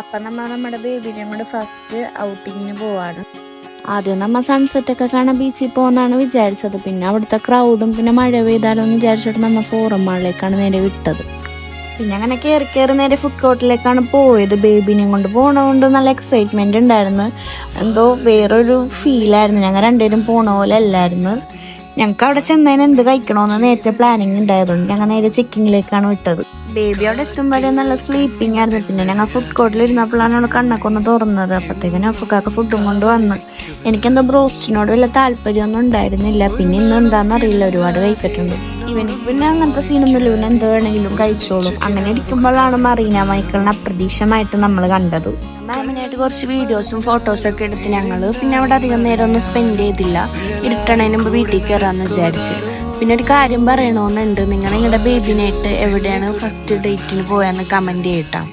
അപ്പം നമ്മുടെ ബേബിനെയും കൂടെ ഫസ്റ്റ് ഔട്ടിങ്ങിന് പോവാണ്. ആദ്യം സൺസെറ്റൊക്കെ കാണാൻ ബീച്ചിൽ പോകുന്നതാണ് വിചാരിച്ചത്. പിന്നെ അവിടുത്തെ ക്രൗഡും പിന്നെ മഴ പെയ്താലോ എന്ന് വിചാരിച്ചിട്ട് ഫോറം മാളിലേക്കാണ് നേരെ വിട്ടത്. പിന്നെ അങ്ങനെ കയറി നേരെ ഫുഡ് കോർട്ടിലേക്കാണ് പോയത്. ബേബിനെയും കൊണ്ട് പോണതുകൊണ്ട് നല്ല എക്സൈറ്റ്മെൻറ്റ് ഉണ്ടായിരുന്നു. എന്തോ വേറൊരു ഫീലായിരുന്നു. ഞങ്ങൾ രണ്ടുപേരും പോണ പോലെ അല്ലായിരുന്നു. ഞങ്ങൾക്ക് അവിടെ ചെന്നതിന് എന്ത് കഴിക്കണമെന്ന് നേരത്തെ പ്ലാനിങ് ഉണ്ടായതുകൊണ്ട് ഞങ്ങൾ നേരെ ചെക്കിങ്ങിലേക്കാണ് വിട്ടത്. ബേബി അവിടെ എത്തുമ്പോഴേ നല്ല സ്ലീപ്പിംഗ് ആയിരുന്നു. പിന്നെ ഞങ്ങൾ ഫുഡ് കോർട്ടിൽ ഇരുന്നപ്പോഴാണ് അവൾ കണ്ണൊക്കെ ഒന്ന് തുറന്നത്. അപ്പോഴത്തേക്കും നഫ്ക്കാക്ക് ഫുഡും കൊണ്ട് വന്ന്. എനിക്കെന്തോ ബ്രോസ്റ്റിനോട് വലിയ താല്പര്യമൊന്നും ഉണ്ടായിരുന്നില്ല. പിന്നെ ഇന്ന് എന്താണെന്നറിയില്ല, ഒരുപാട് കഴിച്ചിട്ടുണ്ട്. ഇവനിക്ക് പിന്നെ അങ്ങനത്തെ സീനൊന്നുമില്ല, ഇവന് എന്ത് വേണമെങ്കിലും കഴിച്ചോളും. അങ്ങനെ ഇരിക്കുമ്പോഴാണ് മറീന മൈക്കിളിനെ അപ്രതീക്ഷിതമായിട്ട് നമ്മൾ കണ്ടത്. മാമിനായിട്ട് കുറച്ച് വീഡിയോസും ഫോട്ടോസും ഒക്കെ എടുത്ത് ഞങ്ങൾ പിന്നെ അവിടെ അധികം നേരം ഒന്നും സ്പെൻഡ് ചെയ്തില്ല. ഇരുട്ടണതിന് മുമ്പ് വീട്ടിൽ കയറാമെന്ന് വിചാരിച്ച്. പിന്നെ ഒരു കാര്യം പറയണമെന്നുണ്ട്, നിങ്ങളുടെ ബേബിനായിട്ട് എവിടെയാണ് ഫസ്റ്റ് ഡേറ്റിന് പോയാന്ന് കമൻറ്റ് ചെയ്യട്ടാം.